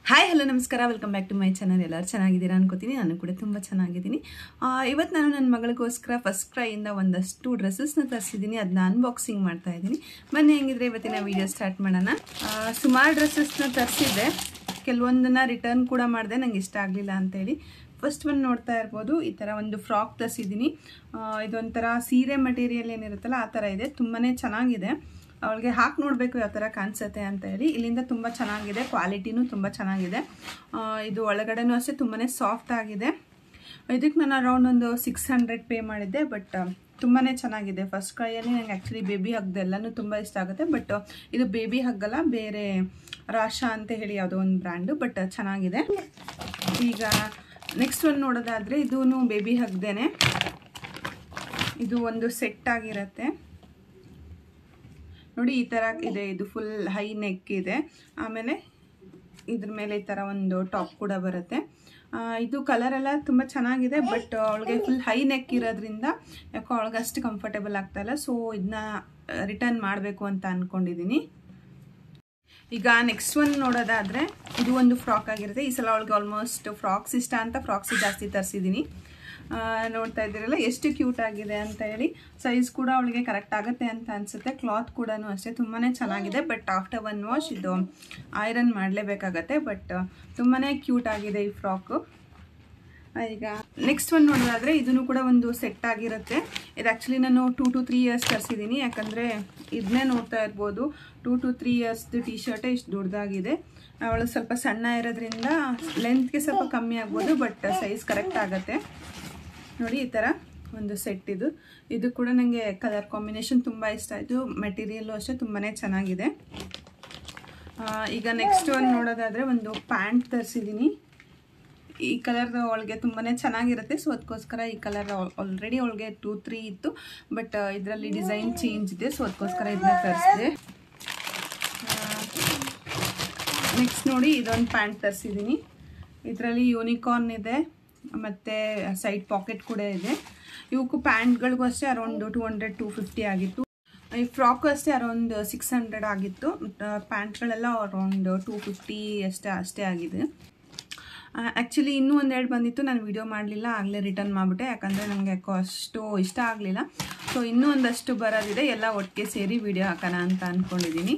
Hi hello ನಮಸ್ಕಾರ, welcome back to my channel. ಎಲ್ಲರೂ ಚೆನ್ನಾಗಿದ್ದೀರಾ ಅನ್ಕೋತೀನಿ. ನಾನು ಕೂಡ ತುಂಬ ಚೆನ್ನಾಗಿದ್ದೀನಿ. ಇವತ್ತು ನಾನು ನನ್ನ ಮಗಳಿಗೋಸ್ಕರ ಫಸ್ಟ್ ಕ್ರೈಯಿಂದ ಒಂದಷ್ಟು ಡ್ರೆಸ್ಸಸ್ನ ತರಿಸಿದ್ದೀನಿ. ಅದನ್ನ ಅನ್ಬಾಕ್ಸಿಂಗ್ ಮಾಡ್ತಾ ಇದ್ದೀನಿ. ಬನ್ನಿ ಹೆಂಗಿದ್ರೆ ಇವತ್ತಿನ ವಿಡಿಯೋ ಸ್ಟಾರ್ಟ್ ಮಾಡೋಣ. ಸುಮಾರು ಡ್ರೆಸ್ಸಸ್ನ ತರಿಸಿದ್ದೆ, ಕೆಲವೊಂದನ್ನು ರಿಟರ್ನ್ ಕೂಡ ಮಾಡಿದೆ, ನಂಗೆ ಇಷ್ಟ ಆಗಲಿಲ್ಲ ಅಂತೇಳಿ. ಫಸ್ಟ್ ಒಂದು ನೋಡ್ತಾ ಇರ್ಬೋದು, ಈ ಥರ ಒಂದು ಫ್ರಾಕ್ ತರಿಸಿದ್ದೀನಿ. ಇದೊಂಥರ ಸೀರೆ ಮಟೀರಿಯಲ್ ಏನಿರುತ್ತಲ್ಲ ಆ ಥರ ಇದೆ, ತುಂಬಾ ಚೆನ್ನಾಗಿದೆ. ಅವಳಿಗೆ ಹಾಕಿ ನೋಡಬೇಕು ಯಾವ ಥರ ಕಾಣಿಸುತ್ತೆ ಅಂತ ಹೇಳಿ. ಇಲ್ಲಿಂದ ತುಂಬ ಚೆನ್ನಾಗಿದೆ, ಕ್ವಾಲಿಟಿನೂ ತುಂಬ ಚೆನ್ನಾಗಿದೆ. ಇದು ಒಳಗಡೆನೂ ಅಷ್ಟೇ ತುಂಬಾ ಸಾಫ್ಟ್ ಆಗಿದೆ. ಇದಕ್ಕೆ ನಾನು ಅರೌಂಡ್ ಒಂದು 600 ಪೇ ಮಾಡಿದ್ದೆ, ಬಟ್ ತುಂಬಾ ಚೆನ್ನಾಗಿದೆ. ಫಸ್ಟ್ ಕ್ರೈಯಲ್ಲಿ ನನಗೆ ಆ್ಯಕ್ಚುಲಿ ಬೇಬಿ ಹಗ್ದೆಲ್ಲನೂ ತುಂಬ ಇಷ್ಟ ಆಗುತ್ತೆ, ಬಟ್ ಇದು ಬೇಬಿ ಹಗ್ಗಲ್ಲ, ಬೇರೆ ರಾಶಾ ಅಂತ ಹೇಳಿ ಯಾವುದೋ ಒಂದು ಬ್ರ್ಯಾಂಡು, ಬಟ್ ಚೆನ್ನಾಗಿದೆ. ಈಗ ನೆಕ್ಸ್ಟ್ ಒಂದು ನೋಡೋದಾದರೆ ಇದೂ ಬೇಬಿ ಹಗ್ದೇನೆ. ಇದು ಒಂದು ಸೆಟ್ ಆಗಿರುತ್ತೆ ನೋಡಿ, ಈ ಥರ ಇದೆ. ಇದು ಫುಲ್ ಹೈ ನೆಕ್ ಇದೆ. ಆಮೇಲೆ ಇದ್ರ ಮೇಲೆ ಈ ಥರ ಒಂದು ಟಾಪ್ ಕೂಡ ಬರುತ್ತೆ. ಇದು ಕಲರ್ ಎಲ್ಲ ತುಂಬ ಚೆನ್ನಾಗಿದೆ, ಬಟ್ ಅವಳಿಗೆ ಫುಲ್ ಹೈ ನೆಕ್ ಇರೋದ್ರಿಂದ ಯಾಕೋ ಅವಳಿಗೆ ಅಷ್ಟು ಕಂಫರ್ಟೇಬಲ್ ಆಗ್ತಾ ಇಲ್ಲ. ಸೊ ಇದನ್ನ ರಿಟರ್ನ್ ಮಾಡಬೇಕು ಅಂತ ಅಂದ್ಕೊಂಡಿದ್ದೀನಿ. ಈಗ ನೆಕ್ಸ್ಟ್ ಒಂದು ನೋಡೋದಾದರೆ ಇದು ಒಂದು ಫ್ರಾಕ್ ಆಗಿರುತ್ತೆ. ಈ ಸಲ ಅವಳಿಗೆ ಆಲ್ಮೋಸ್ಟ್ ಫ್ರಾಕ್ಸ್ ಇಷ್ಟ ಅಂತ ಫ್ರಾಕ್ಸ್ ಜಾಸ್ತಿ ತರಿಸಿದ್ದೀನಿ. ನೋಡ್ತಾ ಇದ್ದೀರಲ್ಲ ಎಷ್ಟು ಕ್ಯೂಟ್ ಆಗಿದೆ ಅಂತ ಹೇಳಿ. ಸೈಜ್ ಕೂಡ ಅವಳಿಗೆ ಕರೆಕ್ಟ್ ಆಗುತ್ತೆ ಅಂತ ಅನಿಸುತ್ತೆ. ಕ್ಲಾತ್ ಕೂಡ ಅಷ್ಟೇ ತುಂಬಾ ಚೆನ್ನಾಗಿದೆ, ಬಟ್ ಆಫ್ಟರ್ 1 ವಾಶ್ ಇದು ಐರನ್ ಮಾಡಲೇಬೇಕಾಗತ್ತೆ. ಬಟ್ ತುಂಬಾ ಕ್ಯೂಟ್ ಆಗಿದೆ ಈ ಫ್ರಾಕು. ಈಗ ನೆಕ್ಸ್ಟ್ ಒಂದು ನೋಡೋದಾದರೆ ಇದನ್ನು ಕೂಡ ಒಂದು ಸೆಟ್ ಆಗಿರುತ್ತೆ. ಇದು ಆ್ಯಕ್ಚುಲಿ ನಾನು 2 to 3 ಇಯರ್ಸ್ ತರಿಸಿದ್ದೀನಿ, ಯಾಕಂದರೆ ಇದನ್ನೇ ನೋಡ್ತಾ ಇರ್ಬೋದು. 2 to 3 ಇಯರ್ಸ್ದು ಟೀ ಶರ್ಟೇ ಇಷ್ಟು ದೊಡ್ಡದಾಗಿದೆ. ಅವಳು ಸ್ವಲ್ಪ ಸಣ್ಣ ಇರೋದ್ರಿಂದ ಲೆಂತ್ಗೆ ಸ್ವಲ್ಪ ಕಮ್ಮಿ ಆಗ್ಬೋದು, ಬಟ್ ಸೈಜ್ ಕರೆಕ್ಟ್ ಆಗುತ್ತೆ ನೋಡಿ. ಈ ಥರ ಒಂದು ಸೆಟ್ ಇದು ಕೂಡ ನನಗೆ ಕಲರ್ ಕಾಂಬಿನೇಷನ್ ತುಂಬ ಇಷ್ಟ ಆಯಿತು. ಮೆಟೀರಿಯಲ್ಲು ಅಷ್ಟೇ ತುಂಬಾ ಚೆನ್ನಾಗಿದೆ. ಈಗ ನೆಕ್ಸ್ಟ್ ಒಂದು ನೋಡೋದಾದರೆ ಒಂದು ಪ್ಯಾಂಟ್ ತರಿಸಿದ್ದೀನಿ. ಈ ಕಲರ್ ಅವಳಿಗೆ ತುಂಬಾ ಚೆನ್ನಾಗಿರುತ್ತೆ. ಸೊ ಅದಕ್ಕೋಸ್ಕರ ಈ ಕಲರ್ ಆಲ್ರೆಡಿ ಅವಳಿಗೆ 2-3 ಇತ್ತು, ಬಟ್ ಇದರಲ್ಲಿ ಡಿಸೈನ್ ಚೇಂಜ್ ಇದೆ. ಸೊ ಅದಕ್ಕೋಸ್ಕರ ಇದನ್ನ ತರಿಸಿದೆ. ನೆಕ್ಸ್ಟ್ ನೋಡಿ ಇದೊಂದು ಪ್ಯಾಂಟ್ ತರಿಸಿದ್ದೀನಿ. ಇದರಲ್ಲಿ ಯೂನಿಕಾರ್ನ್ ಇದೆ ಮತ್ತು ಸೈಡ್ ಪಾಕೆಟ್ ಕೂಡ ಇದೆ. ಇವಕ್ಕೂ ಪ್ಯಾಂಟ್ಗಳಿಗೂ ಅಷ್ಟೇ ಅರೌಂಡ್ 200-250 ಆಗಿತ್ತು. ಈ ಫ್ರಾಕು ಅಷ್ಟೇ ಅರೌಂಡ್ 600 ಆಗಿತ್ತು. ಪ್ಯಾಂಟ್ಗಳೆಲ್ಲ ಅರೌಂಡ್ 250 ಅಷ್ಟೇ ಆಗಿದೆ. ಆ್ಯಕ್ಚುಲಿ ಇನ್ನೂ ಒಂದೆರಡು ಬಂದಿತ್ತು, ನಾನು ವಿಡಿಯೋ ಮಾಡಲಿಲ್ಲ, ಆಗಲೇ ರಿಟರ್ನ್ ಮಾಡಿಬಿಟ್ಟೆ. ಯಾಕಂದರೆ ನನಗೆ ಯಾಕೋ ಅಷ್ಟು ಇಷ್ಟ ಆಗಲಿಲ್ಲ. ಸೊ ಇನ್ನೂ ಒಂದಷ್ಟು ಬರೋದಿದೆ, ಎಲ್ಲ ಒಟ್ಟಿಗೆ ಸೇರಿ ವಿಡಿಯೋ ಹಾಕೋಣ ಅಂತ ಅಂದ್ಕೊಂಡಿದ್ದೀನಿ.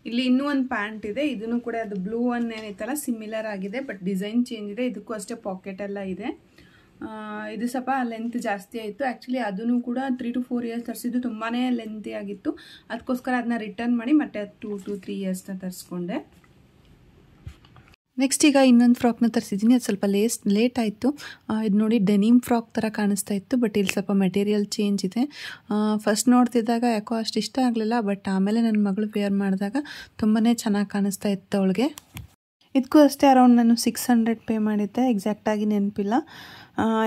ಇಲ್ಲಿ ಇನ್ನೂ ಒಂದು ಪ್ಯಾಂಟ್ ಇದೆ. ಇದನ್ನು ಕೂಡ ಅದು ಬ್ಲೂ ಒನ್ ಏನಿತ್ತಲ್ಲ ಸಿಮಿಲರ್ ಆಗಿದೆ, ಬಟ್ ಡಿಸೈನ್ ಚೇಂಜ್ ಇದೆ. ಇದಕ್ಕೂ ಅಷ್ಟೇ ಪಾಕೆಟ್ ಎಲ್ಲ ಇದೆ. ಇದು ಸ್ವಲ್ಪ ಲೆಂತ್ ಜಾಸ್ತಿ ಆಯಿತು. ಆ್ಯಕ್ಚುಲಿ ಅದನ್ನು ಕೂಡ 3 to 4 ಇಯರ್ಸ್ ತರಿಸಿದ್ದು, ತುಂಬಾ ಲೆಂತಿ ಆಗಿತ್ತು. ಅದಕ್ಕೋಸ್ಕರ ಅದನ್ನ ರಿಟರ್ನ್ ಮಾಡಿ ಮತ್ತೆ 2 to 3 ಇಯರ್ಸ್ನ ತರಿಸ್ಕೊಂಡೆ. ನೆಕ್ಸ್ಟ್ ಈಗ ಇನ್ನೊಂದು ಫ್ರಾಕ್ನ ತರಿಸಿದ್ದೀನಿ. ಅದು ಸ್ವಲ್ಪ ಲೇಟ್ ಆಯಿತು. ಇದು ನೋಡಿ ಡೆನಿಮ್ ಫ್ರಾಕ್ ಥರ ಕಾಣಿಸ್ತಾ ಇತ್ತು, ಬಟ್ ಇಲ್ಲಿ ಸ್ವಲ್ಪ ಮೆಟೀರಿಯಲ್ ಚೇಂಜ್ ಇದೆ. ಫಸ್ಟ್ ನೋಡ್ತಿದ್ದಾಗ ಯಾಕೋ ಅಷ್ಟು ಇಷ್ಟ ಆಗಲಿಲ್ಲ, ಬಟ್ ಆಮೇಲೆ ನನ್ನ ಮಗಳು ವೇರ್ ಮಾಡಿದಾಗ ತುಂಬಾ ಚೆನ್ನಾಗಿ ಕಾಣಿಸ್ತಾ ಇತ್ತು ಅವಳಿಗೆ. ಇದಕ್ಕೂ ಅಷ್ಟೇ ಅರೌಂಡ್ ನಾನು 600 ಪೇ ಮಾಡಿದ್ದೆ, ಎಕ್ಸಾಕ್ಟಾಗಿ ನೆನಪಿಲ್ಲ.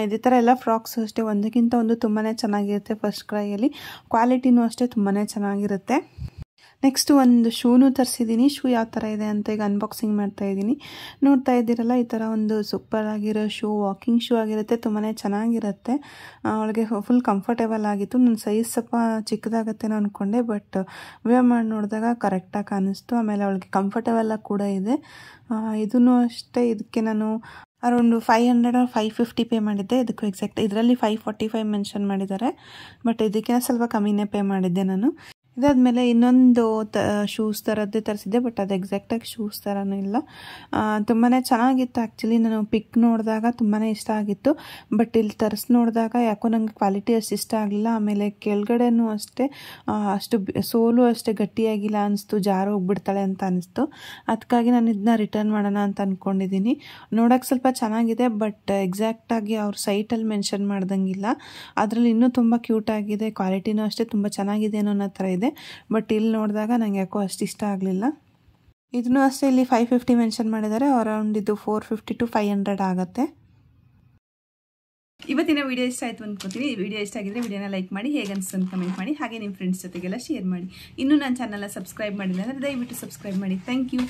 ಇದೇ ಥರ ಎಲ್ಲ ಫ್ರಾಕ್ಸ್ ಅಷ್ಟೇ ಒಂದಕ್ಕಿಂತ ಒಂದು ತುಂಬಾ ಚೆನ್ನಾಗಿರುತ್ತೆ. ಫಸ್ಟ್ ಕ್ರೈಯಲ್ಲಿ ಕ್ವಾಲಿಟಿನೂ ಅಷ್ಟೇ ತುಂಬಾ ಚೆನ್ನಾಗಿರುತ್ತೆ. ನೆಕ್ಸ್ಟ್ ಒಂದು ಶೂನು ತರಿಸಿದ್ದೀನಿ. ಶೂ ಯಾವ ಥರ ಇದೆ ಅಂತ ಈಗ ಅನ್ಬಾಕ್ಸಿಂಗ್ ಮಾಡ್ತಾ ಇದ್ದೀನಿ. ನೋಡ್ತಾ ಇದ್ದೀರಲ್ಲ, ಈ ಥರ ಒಂದು ಸೂಪರ್ ಆಗಿರೋ ಶೂ, ವಾಕಿಂಗ್ ಶೂ ಆಗಿರುತ್ತೆ, ತುಂಬಾ ಚೆನ್ನಾಗಿರುತ್ತೆ. ಅವಳಿಗೆ ಫುಲ್ ಕಂಫರ್ಟೇಬಲ್ ಆಗಿತ್ತು. ನನ್ನ ಸೈಜ್ ಸ್ವಲ್ಪ ಚಿಕ್ಕದಾಗತ್ತೇನೋ ಅಂದ್ಕೊಂಡೆ, ಬಟ್ ವೇರ್ ಮಾಡಿ ನೋಡಿದಾಗ ಕರೆಕ್ಟಾಗಿ ಕಾಣಿಸ್ತು. ಆಮೇಲೆ ಅವಳಿಗೆ ಕಂಫರ್ಟೇಬಲ್ ಕೂಡ ಇದೆ. ಇದೂ ಅಷ್ಟೇ, ಇದಕ್ಕೆ ನಾನು ಅರೌಂಡ್ 500 or 550 ಪೇ ಮಾಡಿದ್ದೆ. ಇದಕ್ಕೂ ಎಕ್ಸಾಕ್ಟ್ ಇದರಲ್ಲಿ 545 ಮೆನ್ಷನ್ ಮಾಡಿದ್ದಾರೆ, ಬಟ್ ಇದಕ್ಕಿಂತ ಸ್ವಲ್ಪ ಕಮ್ಮಿನೇ ಪೇ ಮಾಡಿದ್ದೆ ನಾನು. ಇದಾದಮೇಲೆ ಇನ್ನೊಂದು ಶೂಸ್ ಥರದ್ದೇ ತರಿಸಿದ್ದೆ, ಬಟ್ ಅದು ಎಕ್ಸಾಕ್ಟಾಗಿ ಶೂಸ್ ಥರನೂ ಇಲ್ಲ. ತುಂಬಾ ಚೆನ್ನಾಗಿತ್ತು. ಆ್ಯಕ್ಚುಲಿ ನಾನು ಪಿಕ್ ನೋಡಿದಾಗ ತುಂಬಾ ಇಷ್ಟ ಆಗಿತ್ತು, ಬಟ್ ಇಲ್ಲಿ ತರಿಸಿ ನೋಡಿದಾಗ ಯಾಕೋ ನನಗೆ ಕ್ವಾಲಿಟಿ ಅಷ್ಟು ಇಷ್ಟ ಆಗಲಿಲ್ಲ. ಆಮೇಲೆ ಕೆಳಗಡೆನೂ ಅಷ್ಟೇ ಅಷ್ಟು ಸೋಲು ಅಷ್ಟೇ ಗಟ್ಟಿಯಾಗಿಲ್ಲ ಅನಿಸ್ತು, ಜಾರು ಹೋಗ್ಬಿಡ್ತಾಳೆ ಅಂತ ಅನಿಸ್ತು. ಅದಕ್ಕಾಗಿ ನಾನು ಇದನ್ನ ರಿಟರ್ನ್ ಮಾಡೋಣ ಅಂತ ಅಂದ್ಕೊಂಡಿದ್ದೀನಿ. ನೋಡೋಕ್ಕೆ ಸ್ವಲ್ಪ ಚೆನ್ನಾಗಿದೆ, ಬಟ್ ಎಕ್ಸಾಕ್ಟಾಗಿ ಅವ್ರ ಸೈಟಲ್ಲಿ ಮೆನ್ಷನ್ ಮಾಡ್ದಂಗಿಲ್ಲ. ಅದರಲ್ಲಿ ಇನ್ನೂ ತುಂಬ ಕ್ಯೂಟ್ ಆಗಿದೆ, ಕ್ವಾಲಿಟಿನೂ ಅಷ್ಟೇ ತುಂಬ ಚೆನ್ನಾಗಿದೆ ಅನ್ನೋ ಥರ ಇದೆ. ಬಟ್ ಇಲ್ಲಿ ನೋಡಿದಾಗ ನನಗೆ ಯಾಕೋ ಅಷ್ಟು ಇಷ್ಟ ಆಗಲಿಲ್ಲ. ಇದನ್ನು ಅಷ್ಟೇ ಇಲ್ಲಿ 550 ಮೆನ್ಷನ್ ಮಾಡಿದ್ದಾರೆ. ಅರೌಂಡ್ ಇದು 450 to 500 ಆಗುತ್ತೆ. ಇವತ್ತಿನ ವಿಡಿಯೋ ಇಷ್ಟ ಆಯಿತು ಅಂದ್ಕೊತೀನಿ. ವಿಡಿಯೋ ಇಷ್ಟ ಆಗಿದ್ರೆ ವಿಡಿಯೋನ ಲೈಕ್ ಮಾಡಿ, ಹೇಗೆ ಅನಿಸ್ತು ಅಂತ ಕಮೆಂಟ್ ಮಾಡಿ, ಹಾಗೆ ನಿಮ್ಮ ಫ್ರೆಂಡ್ಸ್ ಜೊತೆಗೆಲ್ಲ ಶೇರ್ ಮಾಡಿ. ಇನ್ನೂ ನನ್ನ ಚಾನಲ್ನ ಸಬ್ಸ್ಕ್ರೈಬ್ ಮಾಡಿಲ್ಲ ಅಂದರೆ ದಯವಿಟ್ಟು ಸಬ್ಸ್ಕ್ರೈಬ್ ಮಾಡಿ. Thank you.